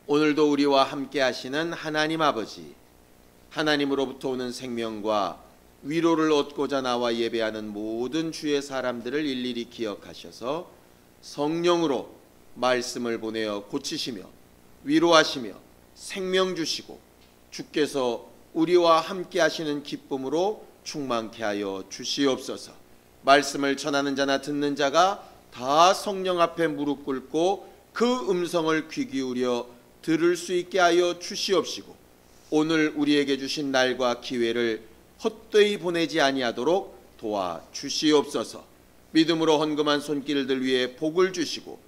오늘도 우리와 함께 하시는 하나님 아버지, 하나님으로부터 오는 생명과 위로를 얻고자 나와 예배하는 모든 주의 사람들을 일일이 기억하셔서 성령으로 말씀을 보내어 고치시며 위로하시며 생명 주시고 주께서 우리와 함께 하시는 기쁨으로 충만케 하여 주시옵소서. 말씀을 전하는 자나 듣는 자가 다 성령 앞에 무릎 꿇고 그 음성을 귀 기울여 들을 수 있게 하여 주시옵시고, 오늘 우리에게 주신 날과 기회를 헛되이 보내지 아니하도록 도와 주시옵소서. 믿음으로 헌금한 손길들 위에 복을 주시고,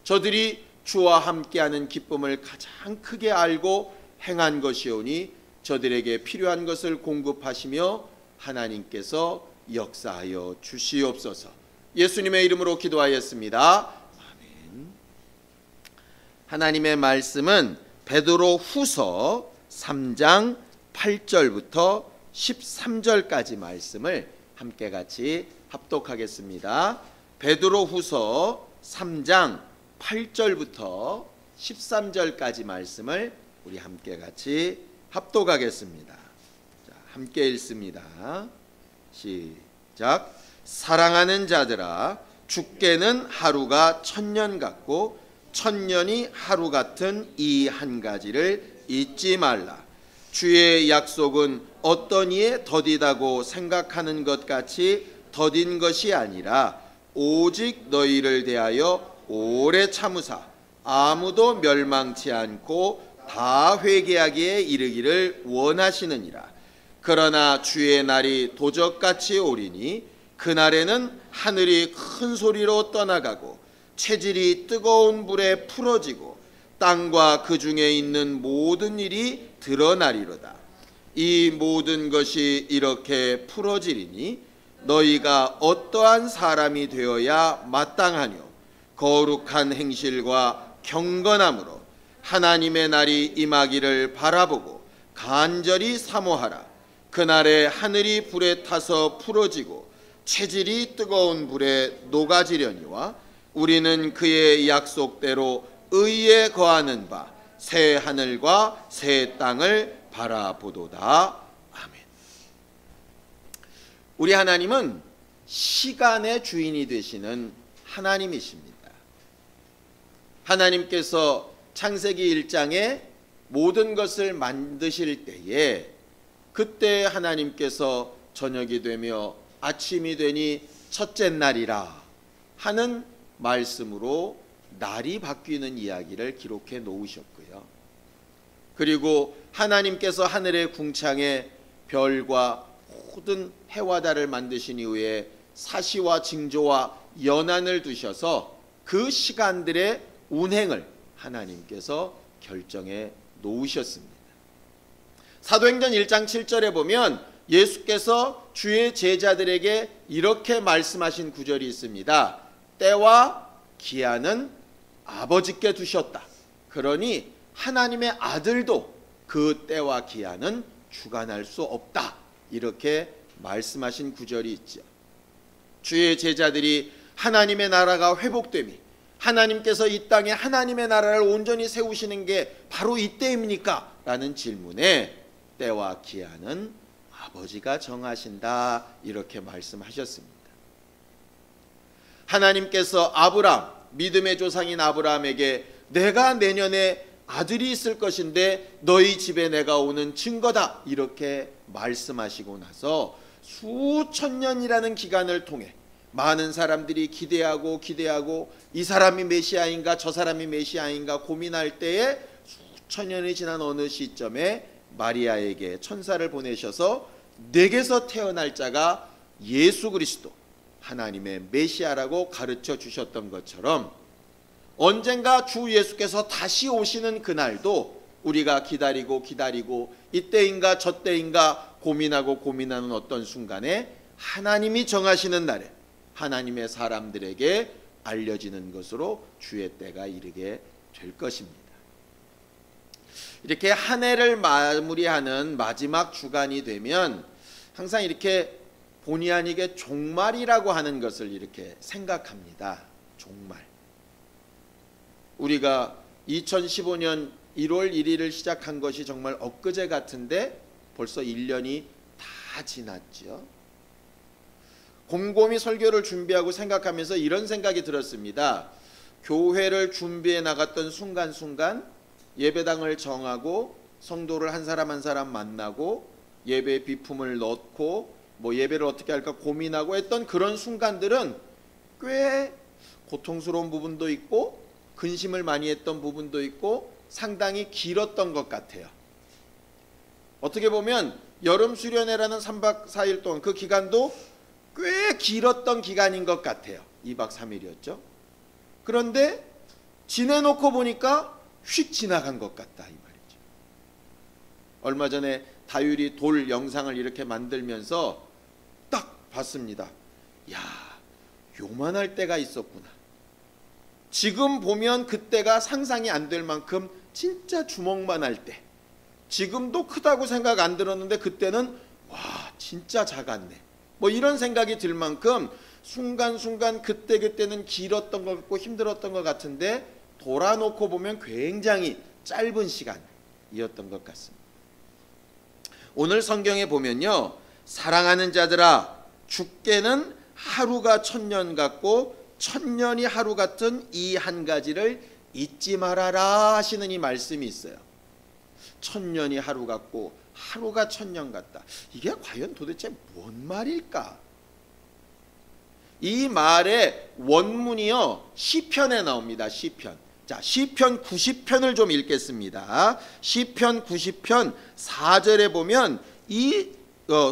저들이 주와 함께하는 기쁨을 가장 크게 알고 행한 것이오니 저들에게 필요한 것을 공급하시며 하나님께서 역사하여 주시옵소서. 예수님의 이름으로 기도하였습니다. 아멘. 하나님의 말씀은 베드로 후서 3장 8절부터 13절까지 말씀을 함께 같이 합독하겠습니다. 베드로 후서 3장 8절부터 13절까지 말씀을 우리 함께 같이 합독하겠습니다. 자, 함께 읽습니다. 시작. 사랑하는 자들아, 주께는 하루가 1000년 같고 1000년이 하루 같은 이 한 가지를 잊지 말라. 주의 약속은 어떤 이에 더디다고 생각하는 것 같이 더딘 것이 아니라 오직 너희를 대하여 오래 참으사 아무도 멸망치 않고 다 회개하기에 이르기를 원하시느니라. 그러나 주의 날이 도적같이 오리니 그날에는 하늘이 큰 소리로 떠나가고 체질이 뜨거운 불에 풀어지고 땅과 그 중에 있는 모든 일이 드러나리로다. 이 모든 것이 이렇게 풀어지리니 너희가 어떠한 사람이 되어야 마땅하뇨? 거룩한 행실과 경건함으로 하나님의 날이 임하기를 바라보고 간절히 사모하라. 그날에 하늘이 불에 타서 풀어지고 체질이 뜨거운 불에 녹아지려니와 우리는 그의 약속대로 의에 거하는 바 새 하늘과 새 땅을 바라보도다. 아멘. 우리 하나님은 시간의 주인이 되시는 하나님이십니다. 하나님께서 창세기 1장에 모든 것을 만드실 때에 그때 하나님께서 저녁이 되며 아침이 되니 첫째 날이라 하는 말씀으로 날이 바뀌는 이야기를 기록해 놓으셨고요. 그리고 하나님께서 하늘의 궁창에 별과 모든 해와 달을 만드신 이후에 사시와 징조와 연한을 두셔서 그 시간들의 운행을 하나님께서 결정해 놓으셨습니다. 사도행전 1장 7절에 보면 예수께서 주의 제자들에게 이렇게 말씀하신 구절이 있습니다. 때와 기한은 아버지께 두셨다. 그러니 하나님의 아들도 그 때와 기한은 주관할 수 없다. 이렇게 말씀하신 구절이 있죠. 주의 제자들이 하나님의 나라가 회복됨이, 하나님께서 이 땅에 하나님의 나라를 온전히 세우시는 게 바로 이때입니까? 라는 질문에 때와 기한은 아버지가 정하신다. 이렇게 말씀하셨습니다. 하나님께서 아브라함, 믿음의 조상인 아브라함에게 내가 내년에 아들이 있을 것인데 너희 집에 내가 오는 증거다. 이렇게 말씀하시고 나서 수천 년이라는 기간을 통해 많은 사람들이 기대하고 이 사람이 메시아인가 저 사람이 메시아인가 고민할 때에 수천 년이 지난 어느 시점에 마리아에게 천사를 보내셔서 내게서 태어날 자가 예수 그리스도 하나님의 메시아라고 가르쳐 주셨던 것처럼 언젠가 주 예수께서 다시 오시는 그날도 우리가 기다리고 이때인가 저때인가 고민하는 어떤 순간에 하나님이 정하시는 날에 하나님의 사람들에게 알려지는 것으로 주의 때가 이르게 될 것입니다. 이렇게 한 해를 마무리하는 마지막 주간이 되면 항상 이렇게 본의 아니게 종말이라고 하는 것을 이렇게 생각합니다. 종말. 우리가 2015년 1월 1일을 시작한 것이 정말 엊그제 같은데 벌써 1년이 다 지났죠. 곰곰이 설교를 준비하고 생각하면서 이런 생각이 들었습니다. 교회를 준비해 나갔던 순간순간 예배당을 정하고 성도를 한 사람 한 사람 만나고 예배에 비품을 넣고 예배를 어떻게 할까 고민하고 했던 그런 순간들은 꽤 고통스러운 부분도 있고 근심을 많이 했던 부분도 있고 상당히 길었던 것 같아요. 어떻게 보면 여름 수련회라는 3박 4일 동안 그 기간도 꽤 길었던 기간인 것 같아요. 2박 3일이었죠. 그런데 지내놓고 보니까 휙 지나간 것 같다 이 말이죠. 얼마 전에 다율이 돌 영상을 이렇게 만들면서 딱 봤습니다. 야, 요만할 때가 있었구나. 지금 보면 그때가 상상이 안 될 만큼 진짜 주먹만 할 때, 지금도 크다고 생각 안 들었는데 그때는 와 진짜 작았네, 이런 생각이 들 만큼 순간순간 그때는 길었던 것 같고 힘들었던 것 같은데 돌아놓고 보면 굉장히 짧은 시간이었던 것 같습니다. 오늘 성경에 보면요, 사랑하는 자들아 주께는 하루가 천년 같고 천년이 하루 같은 이 한 가지를 잊지 말아라 하시는 이 말씀이 있어요. 천년이 하루 같고 하루가 천년 같다. 이게 과연 도대체 뭔 말일까? 이 말의 원문이요 시편에 나옵니다. 시편. 자, 시편 90편을 좀 읽겠습니다. 시편 90편 4절에 보면 이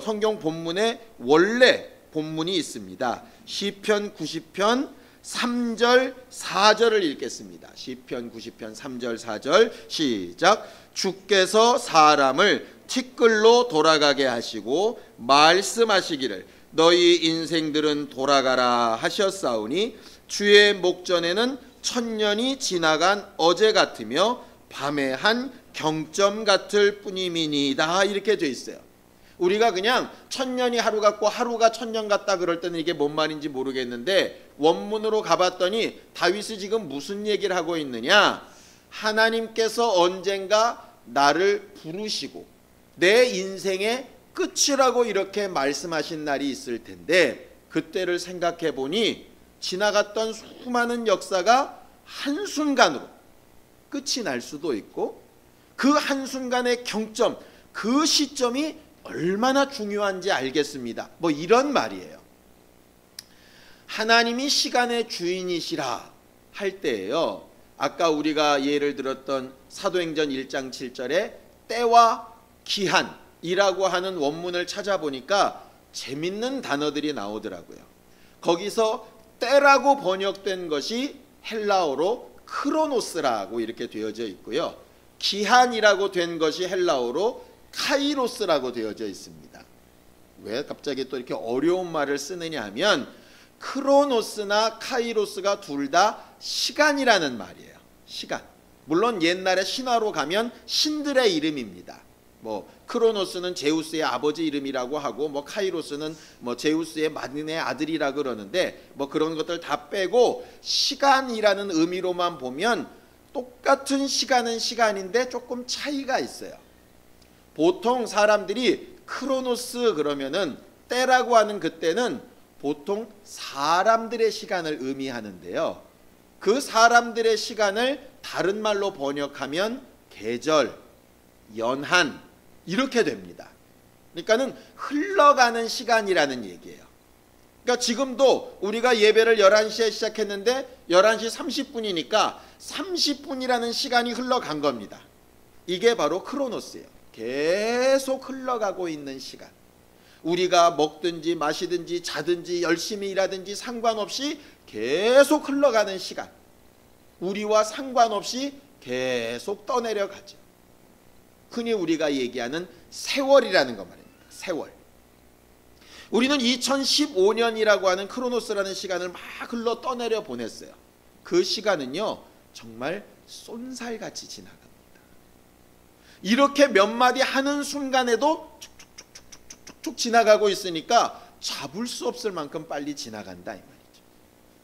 성경 본문의 원래 본문이 있습니다. 시편 90편 3절 4절을 읽겠습니다. 시편 90편 3절 4절 시작. 주께서 사람을 티끌로 돌아가게 하시고 말씀하시기를 너희 인생들은 돌아가라 하셨사오니 주의 목전에는 천년이 지나간 어제 같으며 밤의 한 경점 같을 뿐이니이다 이렇게 돼 있어요. 우리가 그냥 천년이 하루 같고 하루가 천년 같다 그럴 때는 이게 뭔 말인지 모르겠는데 원문으로 가봤더니 다윗이 지금 무슨 얘기를 하고 있느냐, 하나님께서 언젠가 나를 부르시고 내 인생의 끝이라고 이렇게 말씀하신 날이 있을 텐데 그때를 생각해 보니 지나갔던 수많은 역사가 한순간으로 끝이 날 수도 있고 그 한순간의 경점, 그 시점이 얼마나 중요한지 알겠습니다. 이런 말이에요. 하나님이 시간의 주인이시라 할 때에요, 아까 우리가 예를 들었던 사도행전 1장 7절에 때와 기한이라고 하는 원문을 찾아보니까 재밌는 단어들이 나오더라고요. 거기서 때라고 번역된 것이 헬라어로 크로노스라고 이렇게 되어져 있고요, 기한이라고 된 것이 헬라어로 카이로스라고 되어져 있습니다. 왜 갑자기 또 이렇게 어려운 말을 쓰느냐 하면 크로노스나 카이로스가 둘 다 시간이라는 말이에요. 시간. 물론 옛날에 신화로 가면 신들의 이름입니다. 크로노스는 제우스의 아버지 이름이라고 하고 카이로스는 제우스의 만인의 아들이라 그러는데 그런 것들 다 빼고 시간이라는 의미로만 보면 똑같은 시간은 시간인데 조금 차이가 있어요. 보통 사람들이 크로노스 그러면은 때라고 하는 그때는 보통 사람들의 시간을 의미하는데요, 그 사람들의 시간을 다른 말로 번역하면 계절, 연한 이렇게 됩니다. 그러니까는 흘러가는 시간이라는 얘기예요. 그러니까 지금도 우리가 예배를 11시에 시작했는데 11시 30분이니까 30분이라는 시간이 흘러간 겁니다. 이게 바로 크로노스예요. 계속 흘러가고 있는 시간. 우리가 먹든지 마시든지 자든지 열심히 일하든지 상관없이 계속 흘러가는 시간. 우리와 상관없이 계속 떠내려가죠. 흔히 우리가 얘기하는 세월이라는 것 말입니다. 세월. 우리는 2015년이라고 하는 크로노스라는 시간을 막 흘러 떠내려 보냈어요. 그 시간은요 정말 쏜살같이 지나갑니다. 이렇게 몇 마디 하는 순간에도 쭉쭉쭉쭉쭉쭉 지나가고 있으니까 잡을 수 없을 만큼 빨리 지나간다 이 말이죠.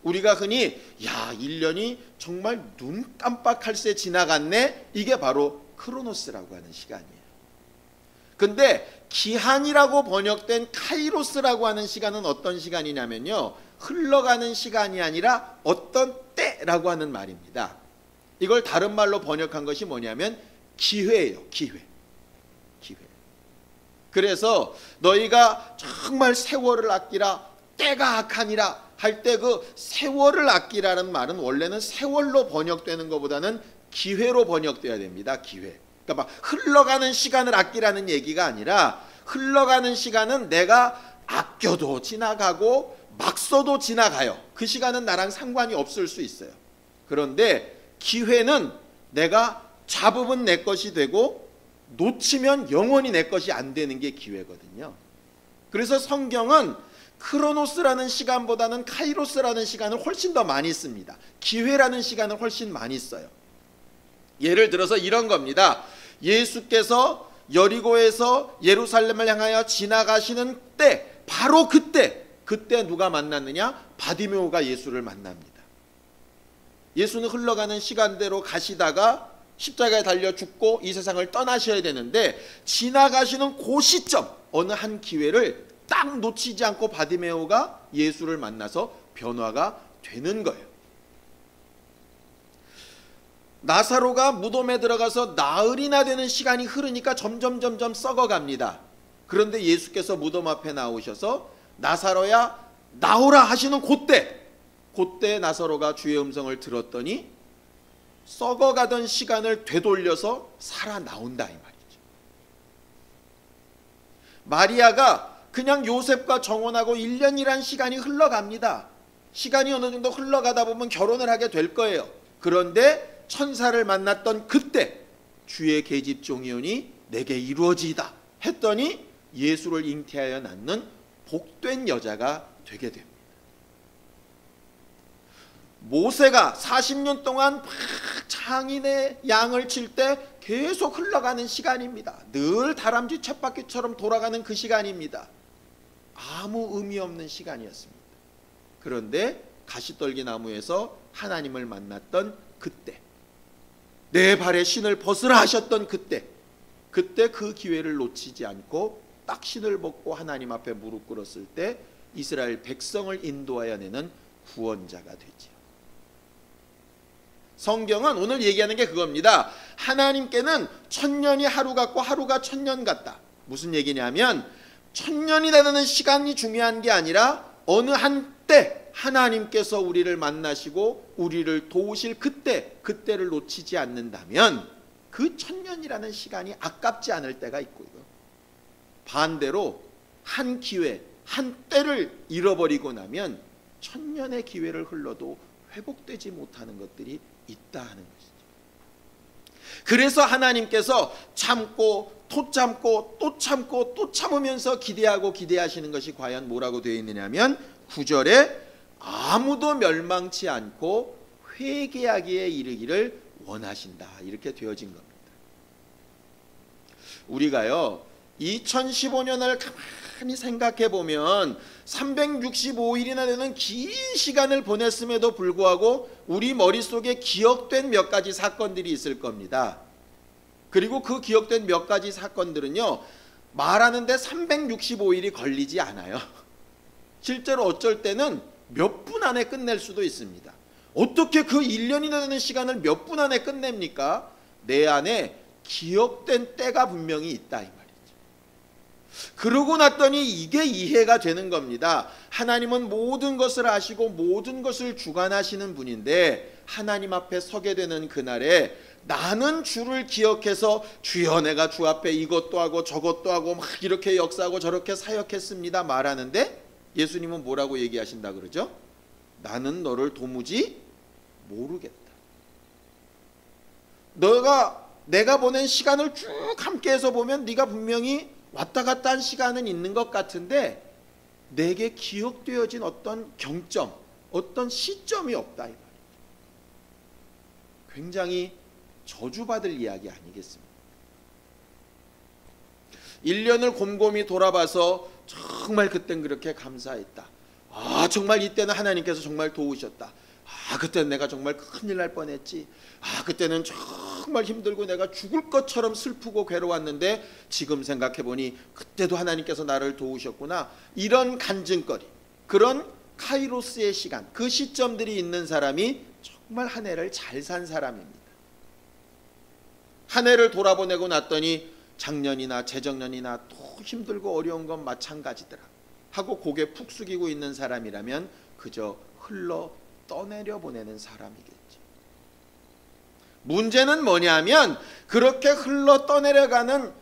우리가 흔히 1년이 정말 눈 깜빡할 새 지나갔네. 이게 바로 크로노스라고 하는 시간이에요. 근데 기한이라고 번역된 카이로스라고 하는 시간은 어떤 시간이냐면요, 흘러가는 시간이 아니라 어떤 때라고 하는 말입니다. 이걸 다른 말로 번역한 것이 뭐냐면 기회예요. 기회. 그래서 너희가 정말 세월을 아끼라, 때가 악하니라 할 때 그 세월을 아끼라는 말은 원래는 세월로 번역되는 것보다는 기회로 번역돼야 됩니다. 기회. 그러니까 막 흘러가는 시간을 아끼라는 얘기가 아니라, 흘러가는 시간은 내가 아껴도 지나가고 막 써도 지나가요. 그 시간은 나랑 상관이 없을 수 있어요. 그런데 기회는 내가 잡으면 내 것이 되고 놓치면 영원히 내 것이 안 되는 게 기회거든요. 그래서 성경은 크로노스라는 시간보다는 카이로스라는 시간을 훨씬 더 많이 씁니다. 기회라는 시간을 훨씬 많이 써요. 예를 들어서 이런 겁니다. 예수께서 여리고에서 예루살렘을 향하여 지나가시는 때, 바로 그때 누가 만났느냐? 바디메오가 예수를 만납니다. 예수는 흘러가는 시간대로 가시다가 십자가에 달려 죽고 이 세상을 떠나셔야 되는데, 지나가시는 그 시점, 어느 한 기회를 딱 놓치지 않고 바디메오가 예수를 만나서 변화가 되는 거예요. 나사로가 무덤에 들어가서 나흘이나 되는 시간이 흐르니까 점점 썩어갑니다. 그런데 예수께서 무덤 앞에 나오셔서 나사로야 나오라 하시는 그때 나사로가 주의 음성을 들었더니 썩어가던 시간을 되돌려서 살아나온다, 이 말이죠. 마리아가 그냥 요셉과 정혼하고 1년이란 시간이 흘러갑니다. 시간이 어느 정도 흘러가다 보면 결혼을 하게 될 거예요. 그런데 천사를 만났던 그때 주의 계집종이 오니 내게 이루어지이다 했더니 예수를 잉태하여 낳는 복된 여자가 되게 됩니다. 모세가 40년 동안 장인의 양을 칠 때 계속 흘러가는 시간입니다. 늘 다람쥐 쳇바퀴처럼 돌아가는 그 시간입니다. 아무 의미 없는 시간이었습니다. 그런데 가시떨기 나무에서 하나님을 만났던 그때, 내 발에 신을 벗으라 하셨던 그때 그 기회를 놓치지 않고 딱 신을 벗고 하나님 앞에 무릎 꿇었을 때 이스라엘 백성을 인도하여 내는 구원자가 되지요. 성경은 오늘 얘기하는 게 그겁니다. 하나님께는 1000년이 하루 같고 하루가 1000년 같다. 무슨 얘기냐면 1000년이 되는 시간이 중요한 게 아니라 어느 한때 하나님께서 우리를 만나시고 우리를 도우실 그때를 놓치지 않는다면 그 1000년이라는 시간이 아깝지 않을 때가 있고요. 반대로 한 기회, 한 때를 잃어버리고 나면 1000년의 기회를 흘러도 회복되지 못하는 것들이 있다 하는 것이죠. 그래서 하나님께서 참고 또 참고 또 참고 또 참으면서 기대하시는 것이 과연 뭐라고 되어 있느냐면 9절에 아무도 멸망치 않고 회개하기에 이르기를 원하신다, 이렇게 되어진 겁니다. 우리가요 2015년을 가만히 생각해 보면 365일이나 되는 긴 시간을 보냈음에도 불구하고 우리 머릿속에 기억된 몇 가지 사건들이 있을 겁니다. 그리고 그 기억된 몇 가지 사건들은요 말하는데 365일이 걸리지 않아요. 실제로 어쩔 때는 몇 분 안에 끝낼 수도 있습니다. 어떻게 그 1년이나 되는 시간을 몇 분 안에 끝냅니까? 내 안에 기억된 때가 분명히 있다, 이 말이죠. 그러고 났더니 이게 이해가 되는 겁니다. 하나님은 모든 것을 아시고 모든 것을 주관하시는 분인데 하나님 앞에 서게 되는 그날에 나는 주를 기억해서 주여 내가 주 앞에 이것도 하고 저것도 하고 막 이렇게 역사하고 저렇게 사역했습니다 말하는데 예수님은 뭐라고 얘기하신다 그러죠? 나는 너를 도무지 모르겠다. 내가 보낸 시간을 쭉 함께해서 보면 네가 분명히 왔다 갔다 한 시간은 있는 것 같은데 내게 기억되어진 어떤 경점, 어떤 시점이 없다, 이 말이에요. 굉장히 저주받을 이야기 아니겠습니까? 1년을 곰곰이 돌아봐서 정말 그땐 그렇게 감사했다. 아, 정말 이때는 하나님께서 정말 도우셨다. 아, 그때는 내가 정말 큰일 날 뻔했지. 아, 그때는 정말 힘들고 내가 죽을 것처럼 슬프고 괴로웠는데 지금 생각해보니 그때도 하나님께서 나를 도우셨구나. 이런 간증거리, 그런 카이로스의 시간, 그 시점들이 있는 사람이 정말 한 해를 잘 산 사람입니다. 한 해를 돌아보내고 났더니 작년이나 재작년이나 또 힘들고 어려운 건 마찬가지더라 하고 고개 푹 숙이고 있는 사람이라면 그저 흘러 떠내려 보내는 사람이겠죠. 문제는 뭐냐면 그렇게 흘러 떠내려가는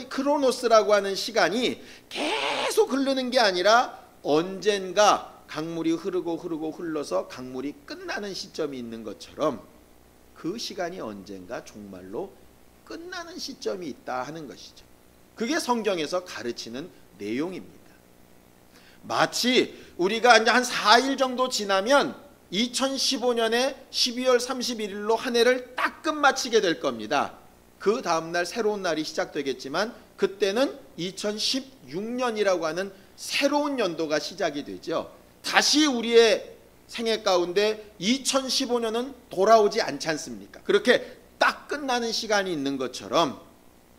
크로노스라고 하는 시간이 계속 흐르는 게 아니라 언젠가 강물이 흐르고 흘러서 강물이 끝나는 시점이 있는 것처럼 그 시간이 언젠가 정말로 끝나는 시점이 있다 하는 것이죠. 그게 성경에서 가르치는 내용입니다. 마치 우리가 이제 한 4일 정도 지나면 2015년에 12월 31일로 한 해를 딱 끝마치게 될 겁니다. 그 다음날 새로운 날이 시작되겠지만 그때는 2016년이라고 하는 새로운 연도가 시작이 되죠. 다시 우리의 생애 가운데 2015년은 돌아오지 않지 않습니까? 그렇게 딱 끝나는 시간이 있는 것처럼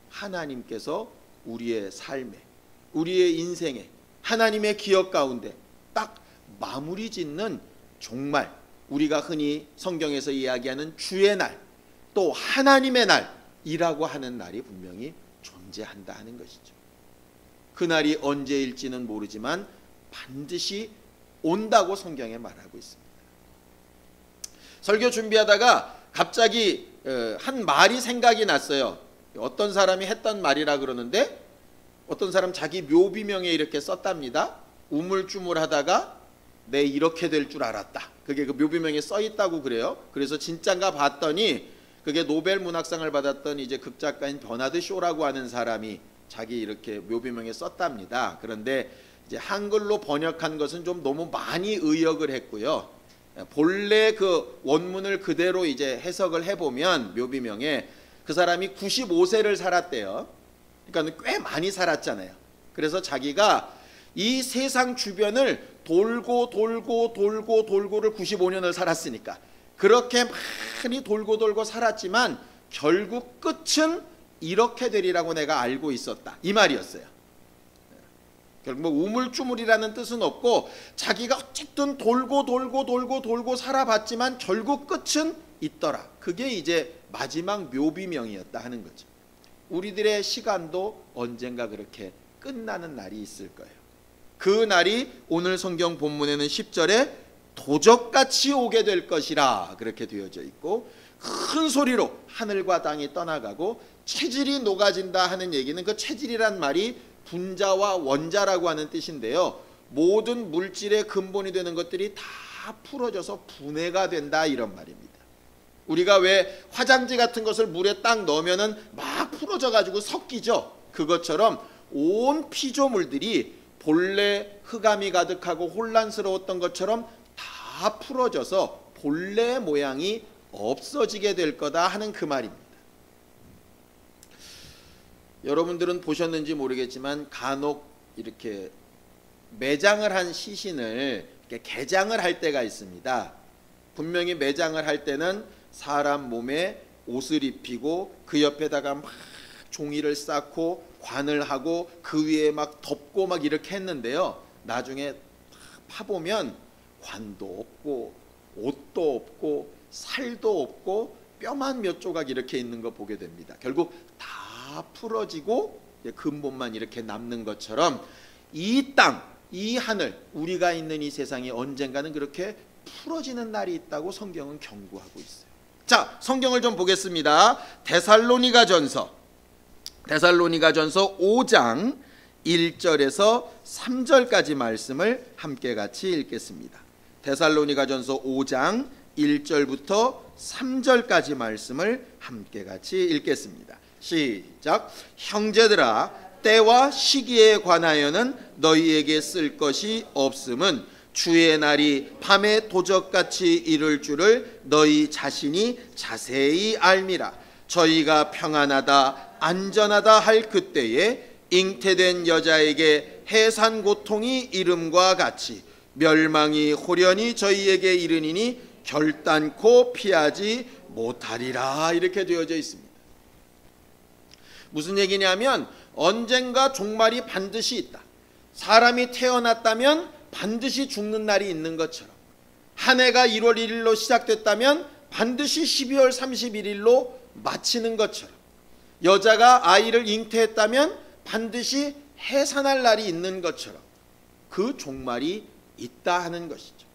하나님께서 우리의 삶에, 우리의 인생에, 하나님의 기억 가운데 딱 마무리 짓는 정말 우리가 흔히 성경에서 이야기하는 주의 날, 또 하나님의 날이라고 하는 날이 분명히 존재한다 하는 것이죠. 그날이 언제일지는 모르지만 반드시 온다고 성경에 말하고 있습니다. 설교 준비하다가 갑자기 한 말이 생각이 났어요. 어떤 사람이 했던 말이라 그러는데 어떤 사람 자기 묘비명에 이렇게 썼답니다. 우물쭈물하다가 내 이렇게 될 줄 알았다. 그게 그 묘비명에 써 있다고 그래요. 그래서 진짠가 봤더니 그게 노벨 문학상을 받았던 이제 극작가인 버나드 쇼라고 하는 사람이 자기 이렇게 묘비명에 썼답니다. 그런데 이제 한글로 번역한 것은 좀 너무 많이 의역을 했고요. 본래 그 원문을 그대로 이제 해석을 해보면 묘비명에 그 사람이 95세를 살았대요. 그러니까 꽤 많이 살았잖아요. 그래서 자기가 이 세상 주변을 돌고를 95년을 살았으니까 그렇게 많이 돌고 살았지만 결국 끝은 이렇게 되리라고 내가 알고 있었다. 이 말이었어요. 결국 뭐 우물쭈물이라는 뜻은 없고 자기가 어쨌든 돌고 살아봤지만 결국 끝은 있더라. 그게 이제 마지막 묘비명이었다 하는 거죠. 우리들의 시간도 언젠가 그렇게 끝나는 날이 있을 거예요. 그 날이 오늘 성경 본문에는 10절에 도적같이 오게 될 것이라 그렇게 되어져 있고 큰 소리로 하늘과 땅이 떠나가고 체질이 녹아진다 하는 얘기는 그 체질이란 말이 분자와 원자라고 하는 뜻인데요. 모든 물질의 근본이 되는 것들이 다 풀어져서 분해가 된다 이런 말입니다. 우리가 왜 화장지 같은 것을 물에 딱 넣으면은 막 풀어져 가지고 섞이죠. 그것처럼 온 피조물들이 본래 흑암이 가득하고 혼란스러웠던 것처럼 다 풀어져서 본래의 모양이 없어지게 될 거다 하는 그 말입니다. 여러분들은 보셨는지 모르겠지만 간혹 이렇게 매장을 한 시신을 이렇게 개장을 할 때가 있습니다. 분명히 매장을 할 때는 사람 몸에 옷을 입히고 그 옆에다가 막 종이를 쌓고 관을 하고 그 위에 막 덮고 막 이렇게 했는데요. 나중에 파보면 관도 없고 옷도 없고 살도 없고 뼈만 몇 조각 이렇게 있는 거 보게 됩니다. 결국 다 풀어지고 근본만 이렇게 남는 것처럼 이 땅, 이 하늘, 우리가 있는 이 세상이 언젠가는 그렇게 풀어지는 날이 있다고 성경은 경고하고 있어요. 자, 성경을 좀 보겠습니다. 데살로니가전서 5장 1절에서 3절까지 말씀을 함께 같이 읽겠습니다. 데살로니가전서 5장 1절부터 3절까지 말씀을 함께 같이 읽겠습니다. 시작. 형제들아, 때와 시기에 관하여는 너희에게 쓸 것이 없음은 주의 날이 밤에 도적같이 이를 줄을 너희 자신이 자세히 알미라. 저희가 평안하다 안전하다 할 그때에 잉태된 여자에게 해산 고통이 이름과 같이 멸망이 호련히 저희에게 이르니니 결단코 피하지 못하리라. 이렇게 되어져 있습니다. 무슨 얘기냐면 언젠가 종말이 반드시 있다. 사람이 태어났다면 반드시 죽는 날이 있는 것처럼, 한 해가 1월 1일로 시작됐다면 반드시 12월 31일로 마치는 것처럼, 여자가 아이를 잉태했다면 반드시 해산할 날이 있는 것처럼 그 종말이 있다 하는 것이죠.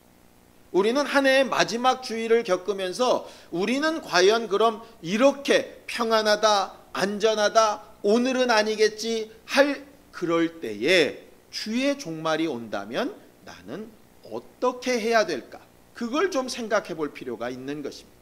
우리는 한 해의 마지막 주일을 겪으면서 우리는 과연 그럼 이렇게 평안하다, 안전하다, 오늘은 아니겠지 할 그럴 때에 주의 종말이 온다면 나는 어떻게 해야 될까? 그걸 좀 생각해 볼 필요가 있는 것입니다.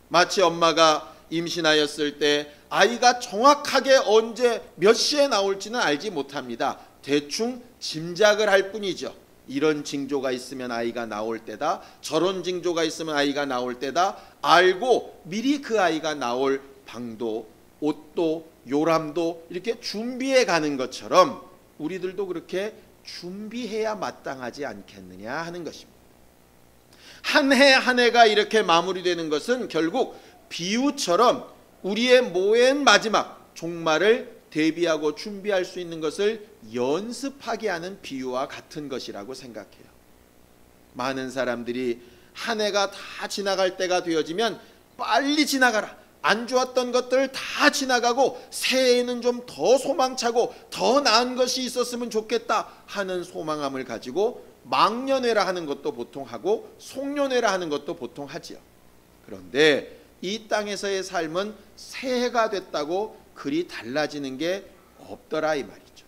마치 엄마가 임신하였을 때 아이가 정확하게 언제 몇 시에 나올지는 알지 못합니다. 대충 짐작을 할 뿐이죠. 이런 징조가 있으면 아이가 나올 때다, 저런 징조가 있으면 아이가 나올 때다 알고 미리 그 아이가 나올 방도, 옷도, 요람도 이렇게 준비해 가는 것처럼 우리들도 그렇게 준비해야 마땅하지 않겠느냐 하는 것입니다. 한 해 한 해가 이렇게 마무리되는 것은 결국 비유처럼 우리의 모엔 마지막 종말을 대비하고 준비할 수 있는 것을 연습하게 하는 비유와 같은 것이라고 생각해요. 많은 사람들이 한 해가 다 지나갈 때가 되어지면 빨리 지나가라, 안 좋았던 것들 다 지나가고 새해에는 좀 더 소망차고 더 나은 것이 있었으면 좋겠다 하는 소망함을 가지고 망년회라 하는 것도 보통 하고 송년회라 하는 것도 보통 하지요. 그런데 이 땅에서의 삶은 새해가 됐다고 그리 달라지는 게 없더라 이 말이죠.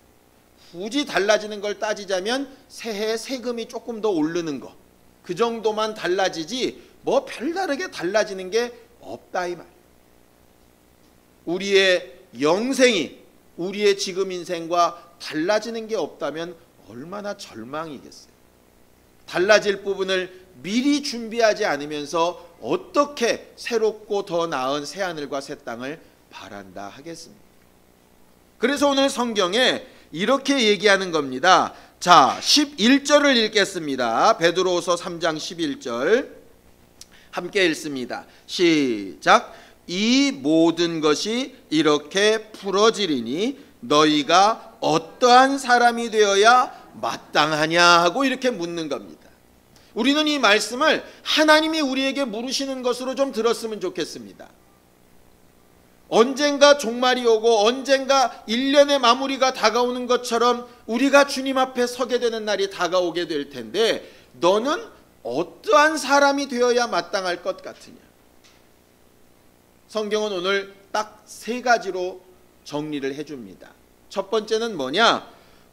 굳이 달라지는 걸 따지자면 새해 세금이 조금 더 오르는 거, 그 정도만 달라지지 뭐 별다르게 달라지는 게 없다 이 말이에요. 우리의 영생이 우리의 지금 인생과 달라지는 게 없다면 얼마나 절망이겠어요. 달라질 부분을 미리 준비하지 않으면서 어떻게 새롭고 더 나은 새하늘과 새 땅을 바란다 하겠습니까? 그래서 오늘 성경에 이렇게 얘기하는 겁니다. 자, 11절을 읽겠습니다. 베드로후서 3장 11절 함께 읽습니다. 시작. 이 모든 것이 이렇게 풀어지리니 너희가 어떠한 사람이 되어야 마땅하냐 하고 이렇게 묻는 겁니다. 우리는 이 말씀을 하나님이 우리에게 물으시는 것으로 좀 들었으면 좋겠습니다. 언젠가 종말이 오고 언젠가 1년의 마무리가 다가오는 것처럼 우리가 주님 앞에 서게 되는 날이 다가오게 될 텐데 너는 어떠한 사람이 되어야 마땅할 것 같으냐? 성경은 오늘 딱 세 가지로 정리를 해줍니다. 첫 번째는 뭐냐?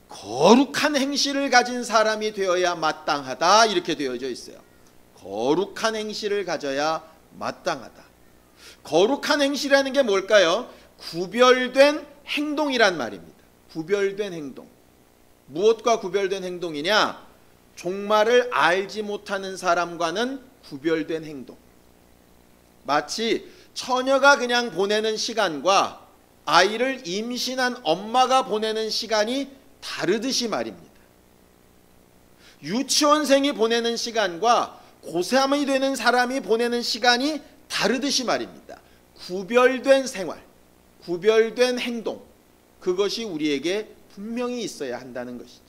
거룩한 행실을 가진 사람이 되어야 마땅하다 이렇게 되어져 있어요. 거룩한 행실을 가져야 마땅하다. 거룩한 행실이라는 게 뭘까요? 구별된 행동이란 말입니다. 구별된 행동. 무엇과 구별된 행동이냐? 종말을 알지 못하는 사람과는 구별된 행동. 마치 처녀가 그냥 보내는 시간과 아이를 임신한 엄마가 보내는 시간이 다르듯이 말입니다. 유치원생이 보내는 시간과 고삼이 되는 사람이 보내는 시간이 다르듯이 말입니다. 구별된 생활, 구별된 행동, 그것이 우리에게 분명히 있어야 한다는 것이죠.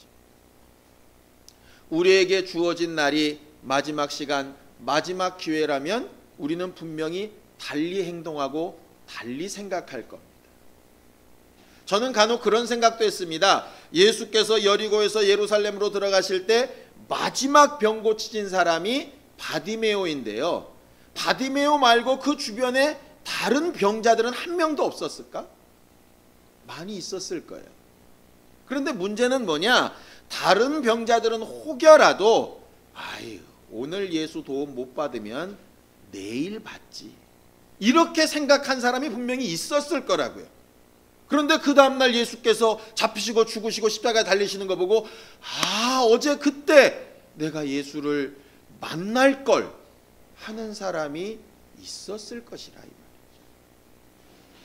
우리에게 주어진 날이 마지막 시간, 마지막 기회라면 우리는 분명히 달리 행동하고 달리 생각할 겁니다. 저는 간혹 그런 생각도 했습니다. 예수께서 여리고에서 예루살렘으로 들어가실 때 마지막 병 고치신 사람이 바디메오인데요. 바디메오 말고 그 주변에 다른 병자들은 한 명도 없었을까? 많이 있었을 거예요. 그런데 문제는 뭐냐? 다른 병자들은 혹여라도 아유, 오늘 예수 도움 못 받으면 내일 받지, 이렇게 생각한 사람이 분명히 있었을 거라고요. 그런데 그 다음날 예수께서 잡히시고 죽으시고 십자가에 달리시는 거 보고 아, 어제 그때 내가 예수를 만날 걸 하는 사람이 있었을 것이라 이 말이죠.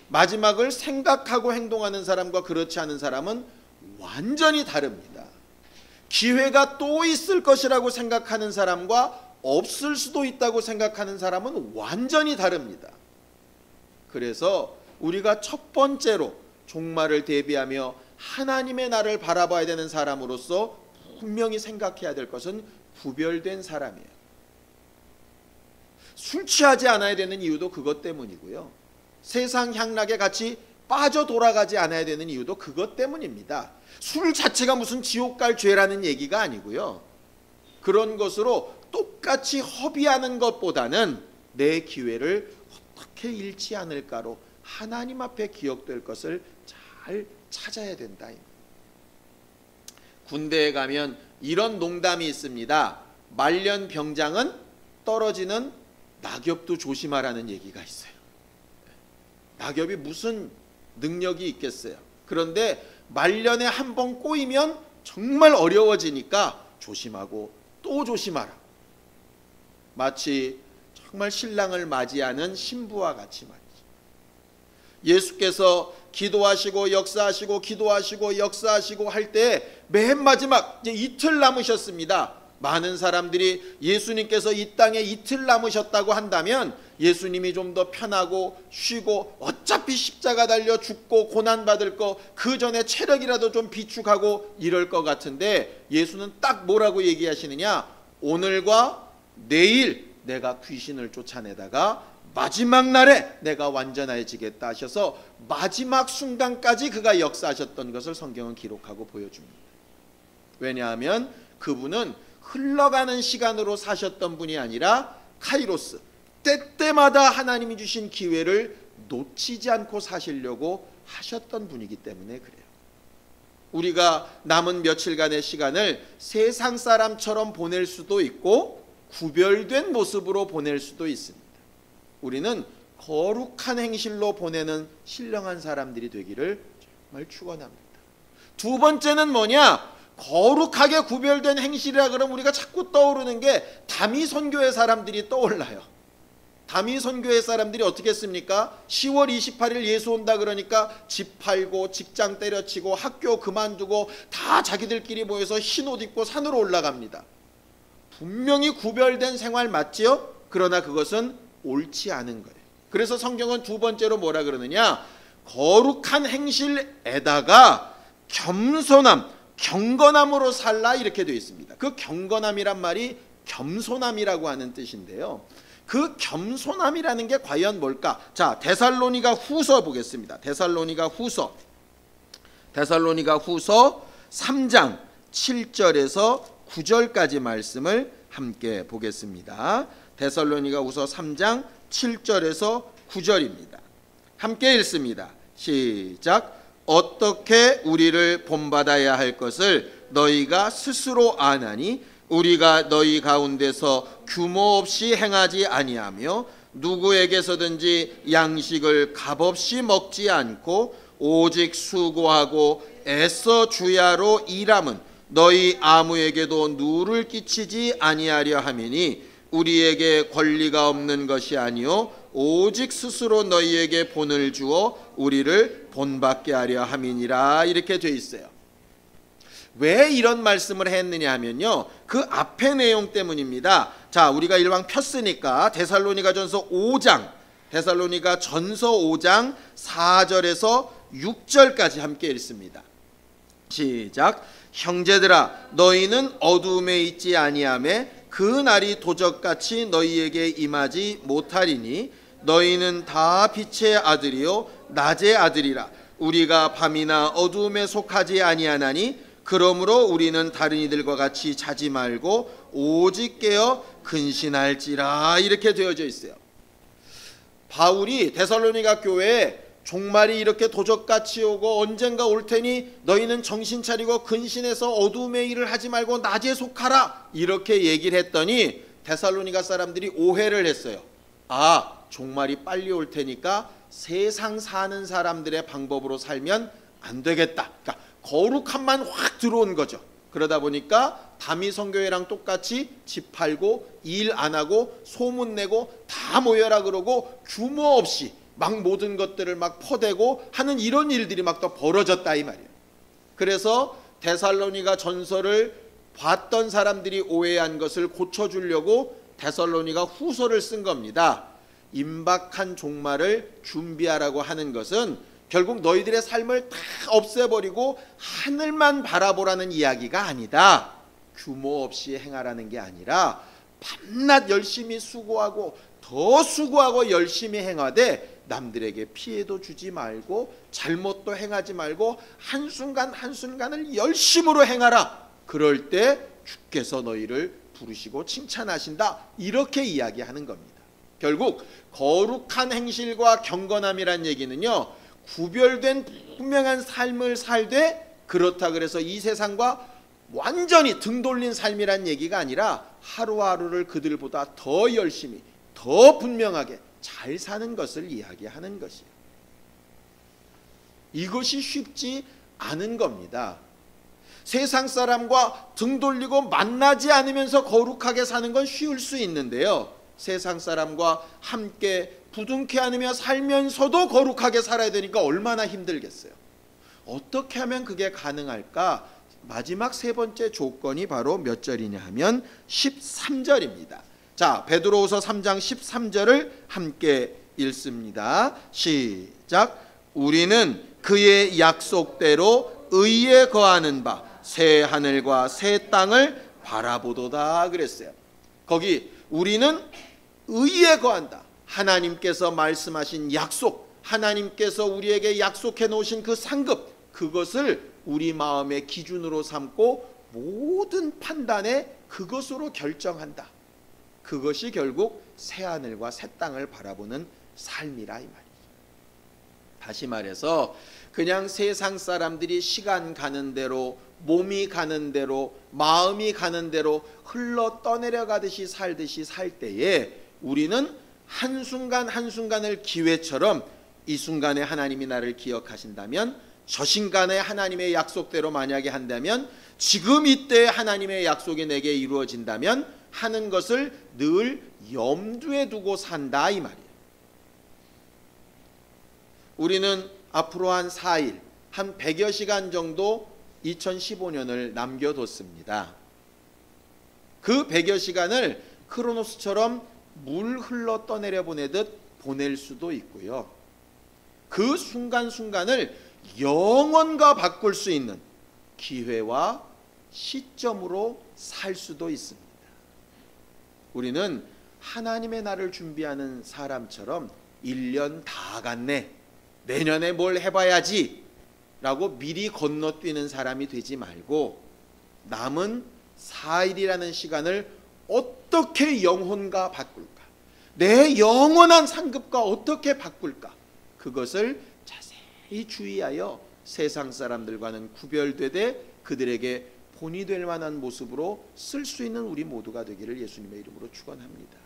마지막을 생각하고 행동하는 사람과 그렇지 않은 사람은 완전히 다릅니다. 기회가 또 있을 것이라고 생각하는 사람과 없을 수도 있다고 생각하는 사람은 완전히 다릅니다. 그래서 우리가 첫 번째로 종말을 대비하며 하나님의 나를 바라봐야 되는 사람으로서 분명히 생각해야 될 것은 구별된 사람이에요. 술 취하지 않아야 되는 이유도 그것 때문이고요. 세상 향락에 같이 빠져 돌아가지 않아야 되는 이유도 그것 때문입니다. 술 자체가 무슨 지옥 갈 죄라는 얘기가 아니고요. 그런 것으로 똑같이 허비하는 것보다는 내 기회를 어떻게 잃지 않을까로 하나님 앞에 기억될 것을 잘 찾아야 된다. 군대에 가면 이런 농담이 있습니다. 말년 병장은 떨어지는 낙엽도 조심하라는 얘기가 있어요. 낙엽이 무슨 능력이 있겠어요. 그런데 말년에 한 번 꼬이면 정말 어려워지니까 조심하고 또 조심하라. 마치 정말 신랑을 맞이하는 신부와 같이 말이죠. 예수께서 기도하시고 역사하시고 기도하시고 역사하시고 할 때 맨 마지막 이제 이틀 남으셨습니다. 많은 사람들이 예수님께서 이 땅에 이틀 남으셨다고 한다면 예수님이 좀 더 편하고 쉬고 어차피 십자가 달려 죽고 고난받을 거 그 전에 체력이라도 좀 비축하고 이럴 것 같은데 예수는 딱 뭐라고 얘기하시느냐? 오늘과 내일 내가 귀신을 쫓아내다가 마지막 날에 내가 완전해지겠다 하셔서 마지막 순간까지 그가 역사하셨던 것을 성경은 기록하고 보여줍니다. 왜냐하면 그분은 흘러가는 시간으로 사셨던 분이 아니라 카이로스, 때때마다 하나님이 주신 기회를 놓치지 않고 사시려고 하셨던 분이기 때문에 그래요. 우리가 남은 며칠간의 시간을 세상 사람처럼 보낼 수도 있고 구별된 모습으로 보낼 수도 있습니다. 우리는 거룩한 행실로 보내는 신령한 사람들이 되기를 정말 축원합니다. 두 번째는 뭐냐? 거룩하게 구별된 행실이라 그러면 우리가 자꾸 떠오르는 게 다미선교회 사람들이 떠올라요. 다미선교회 사람들이 어떻게 했습니까? 10월 28일 예수 온다 그러니까 집 팔고 직장 때려치고 학교 그만두고 다 자기들끼리 모여서 흰옷 입고 산으로 올라갑니다. 분명히 구별된 생활 맞지요? 그러나 그것은 옳지 않은 거예요. 그래서 성경은 두 번째로 뭐라 그러느냐? 거룩한 행실에다가 겸손함, 경건함으로 살라 이렇게 되어 있습니다. 그 경건함이란 말이 겸손함이라고 하는 뜻인데요. 그 겸손함이라는 게 과연 뭘까? 자, 데살로니가 후서 보겠습니다. 데살로니가 후서 3장 7절에서 9절까지 말씀을 함께 보겠습니다. 데살로니가 후서 3장 7절에서 9절입니다. 함께 읽습니다. 시작. 어떻게 우리를 본받아야 할 것을 너희가 스스로 아나니 우리가 너희 가운데서 규모 없이 행하지 아니하며 누구에게서든지 양식을 값없이 먹지 않고 오직 수고하고 애써 주야로 일함은 너희 아무에게도 누를 끼치지 아니하려 함이니 우리에게 권리가 없는 것이 아니요 오직 스스로 너희에게 본을 주어 우리를 본받게 하려 함이니라 이렇게 돼 있어요. 왜 이런 말씀을 했느냐 하면요, 그 앞의 내용 때문입니다. 자, 우리가 일왕 폈으니까 데살로니가전서 5장 4절에서 6절까지 함께 읽습니다. 시작. 형제들아 너희는 어두움에 있지 아니하매 그 날이 도적같이 너희에게 임하지 못하리니 너희는 다 빛의 아들이요 낮의 아들이라. 우리가 밤이나 어두움에 속하지 아니하나니 그러므로 우리는 다른 이들과 같이 자지 말고 오직 깨어 근신할지라 이렇게 되어져 있어요. 바울이 데살로니가 교회에 종말이 이렇게 도적같이 오고 언젠가 올 테니 너희는 정신 차리고 근신해서 어두움의 일을 하지 말고 낮에 속하라 이렇게 얘기를 했더니 데살로니가 사람들이 오해를 했어요. 아, 종말이 빨리 올 테니까 세상 사는 사람들의 방법으로 살면 안 되겠다. 그러니까 거룩함만 확 들어온 거죠. 그러다 보니까 다미선교회랑 똑같이 집 팔고 일 안 하고 소문 내고 다 모여라 그러고 규모 없이 막 모든 것들을 막 퍼대고 하는 이런 일들이 막 또 벌어졌다 이 말이에요. 그래서 데살로니가 전서를 봤던 사람들이 오해한 것을 고쳐주려고 데살로니가 후서를 쓴 겁니다. 임박한 종말을 준비하라고 하는 것은 결국 너희들의 삶을 다 없애버리고 하늘만 바라보라는 이야기가 아니다. 규모 없이 행하라는 게 아니라 밤낮 열심히 수고하고 더 수고하고 열심히 행하되 남들에게 피해도 주지 말고 잘못도 행하지 말고 한순간 한순간을 열심으로 행하라. 그럴 때 주께서 너희를 부르시고 칭찬하신다. 이렇게 이야기하는 겁니다. 결국 거룩한 행실과 경건함이란 얘기는요, 구별된 분명한 삶을 살되 그렇다 그래서 이 세상과 완전히 등 돌린 삶이란 얘기가 아니라 하루하루를 그들보다 더 열심히 더 분명하게 잘 사는 것을 이야기하는 것이에요. 이것이 쉽지 않은 겁니다. 세상 사람과 등 돌리고 만나지 않으면서 거룩하게 사는 건 쉬울 수 있는데요, 세상 사람과 함께 부둥켜 안으며 살면서도 거룩하게 살아야 되니까 얼마나 힘들겠어요. 어떻게 하면 그게 가능할까? 마지막 세 번째 조건이 바로 몇 절이냐 하면 13절입니다. 자, 베드로후서 3장 13절을 함께 읽습니다. 시작. 우리는 그의 약속대로 의에 거하는 바 새 하늘과 새 땅을 바라보도다 그랬어요. 거기 우리는 의에 거한다. 하나님께서 말씀하신 약속, 하나님께서 우리에게 약속해 놓으신 그 상급, 그것을 우리 마음의 기준으로 삼고 모든 판단에 그것으로 결정한다. 그것이 결국 새 하늘과 새 땅을 바라보는 삶이라 이 말이죠. 다시 말해서 그냥 세상 사람들이 시간 가는 대로, 몸이 가는 대로, 마음이 가는 대로 흘러 떠내려 가듯이 살듯이 살 때에 우리는 한순간 한순간을 기회처럼 이 순간에 하나님이 나를 기억하신다면, 저 순간에 하나님의 약속대로 만약에 한다면, 지금 이때 하나님의 약속이 내게 이루어진다면 하는 것을 늘 염두에 두고 산다 이 말이에요. 우리는 앞으로 한 4일, 한 100여 시간 정도 2015년을 남겨뒀습니다. 그 100여 시간을 크로노스처럼 물 흘러 떠내려 보내듯 보낼 수도 있고요, 그 순간순간을 영원과 바꿀 수 있는 기회와 시점으로 살 수도 있습니다. 우리는 하나님의 날을 준비하는 사람처럼 1년 다 갔네, 내년에 뭘 해봐야지 라고 미리 건너뛰는 사람이 되지 말고 남은 4일이라는 시간을 어떻게 영혼과 바꿀까, 내 영원한 상급과 어떻게 바꿀까, 그것을 자세히 주의하여 세상 사람들과는 구별되되 그들에게 본이 될 만한 모습으로 쓸 수 있는 우리 모두가 되기를 예수님의 이름으로 축원합니다.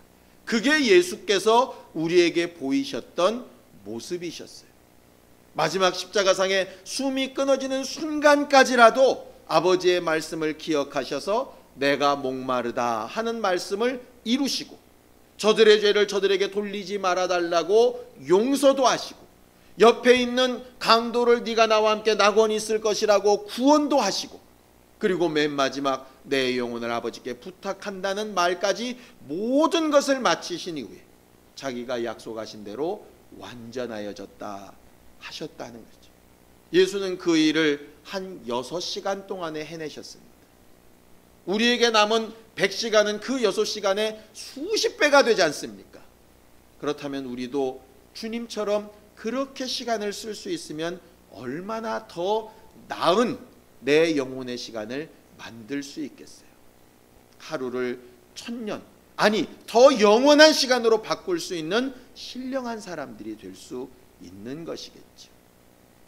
그게 예수께서 우리에게 보이셨던 모습이셨어요. 마지막 십자가상에 숨이 끊어지는 순간까지라도 아버지의 말씀을 기억하셔서 내가 목마르다 하는 말씀을 이루시고, 저들의 죄를 저들에게 돌리지 말아달라고 용서도 하시고, 옆에 있는 강도를 네가 나와 함께 낙원이 있을 것이라고 구원도 하시고, 그리고 맨 마지막 내 영혼을 아버지께 부탁한다는 말까지 모든 것을 마치신 이후에 자기가 약속하신 대로 완전하여졌다 하셨다는 거죠. 예수는 그 일을 한 6시간 동안에 해내셨습니다. 우리에게 남은 100시간은 그 6시간에 수십 배가 되지 않습니까? 그렇다면 우리도 주님처럼 그렇게 시간을 쓸 수 있으면 얼마나 더 나은 내 영혼의 시간을 만들 수 있겠어요. 하루를 1000년, 아니 더 영원한 시간으로 바꿀 수 있는 신령한 사람들이 될 수 있는 것이겠죠.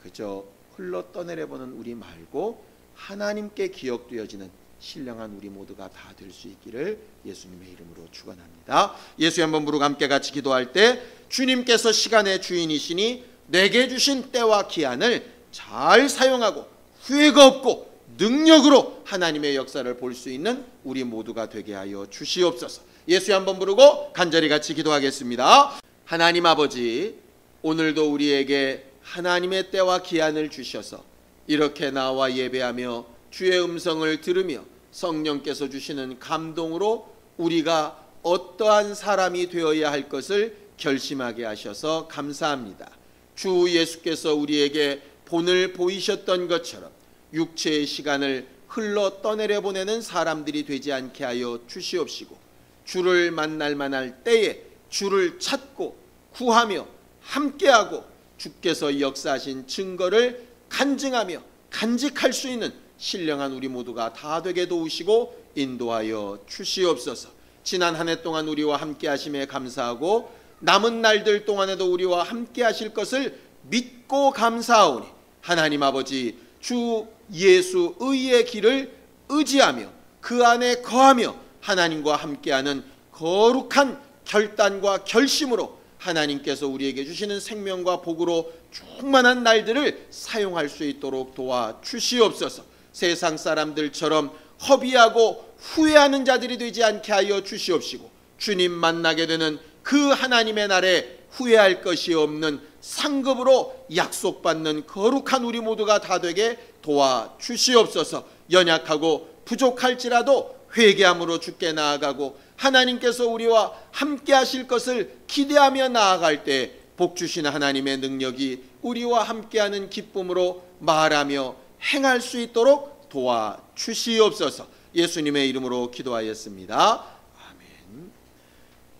그저 흘러 떠내려보는 우리 말고 하나님께 기억되어지는 신령한 우리 모두가 다 될 수 있기를 예수님의 이름으로 축원합니다. 예수의 한번 부르고 함께 같이 기도할 때 주님께서 시간의 주인이시니 내게 주신 때와 기한을 잘 사용하고 후회가 없고 능력으로 하나님의 역사를 볼 수 있는 우리 모두가 되게 하여 주시옵소서. 예수의 한번 부르고 간절히 같이 기도하겠습니다. 하나님 아버지, 오늘도 우리에게 하나님의 때와 기한을 주셔서 이렇게 나와 예배하며 주의 음성을 들으며 성령께서 주시는 감동으로 우리가 어떠한 사람이 되어야 할 것을 결심하게 하셔서 감사합니다. 주 예수께서 우리에게 본을 보이셨던 것처럼 육체의 시간을 흘러 떠내려 보내는 사람들이 되지 않게 하여 주시옵시고, 주를 만날 만할 때에 주를 찾고 구하며 함께하고 주께서 역사하신 증거를 간증하며 간직할 수 있는 신령한 우리 모두가 다 되게 도우시고 인도하여 주시옵소서. 지난 한 해 동안 우리와 함께 하심에 감사하고 남은 날들 동안에도 우리와 함께 하실 것을 믿고 감사하오니 하나님 아버지, 주 예수 의의 길을 의지하며 그 안에 거하며 하나님과 함께하는 거룩한 결단과 결심으로 하나님께서 우리에게 주시는 생명과 복으로 충만한 날들을 사용할 수 있도록 도와주시옵소서. 세상 사람들처럼 허비하고 후회하는 자들이 되지 않게 하여 주시옵시고, 주님 만나게 되는 그 하나님의 날에 후회할 것이 없는 상급으로 약속받는 거룩한 우리 모두가 다 되게 도와주시옵소서. 연약하고 부족할지라도 회개함으로 주께 나아가고 하나님께서 우리와 함께 하실 것을 기대하며 나아갈 때 복 주시는 하나님의 능력이 우리와 함께하는 기쁨으로 말하며 행할 수 있도록 도와주시옵소서. 예수님의 이름으로 기도하였습니다. 아멘.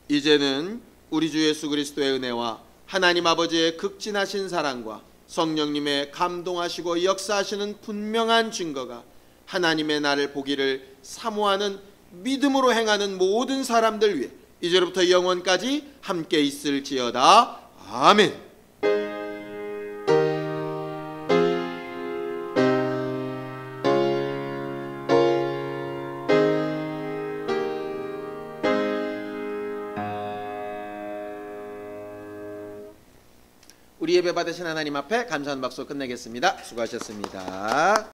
이제는 우리 주 예수 그리스도의 은혜와 하나님 아버지의 극진하신 사랑과 성령님의 감동하시고 역사하시는 분명한 증거가 하나님의 나를 보기를 사모하는 믿음으로 행하는 모든 사람들 위해 이제로부터 영원까지 함께 있을지어다. 아멘. 우리 예배 받으신 하나님 앞에 감사하는 박수 끝내겠습니다. 수고하셨습니다.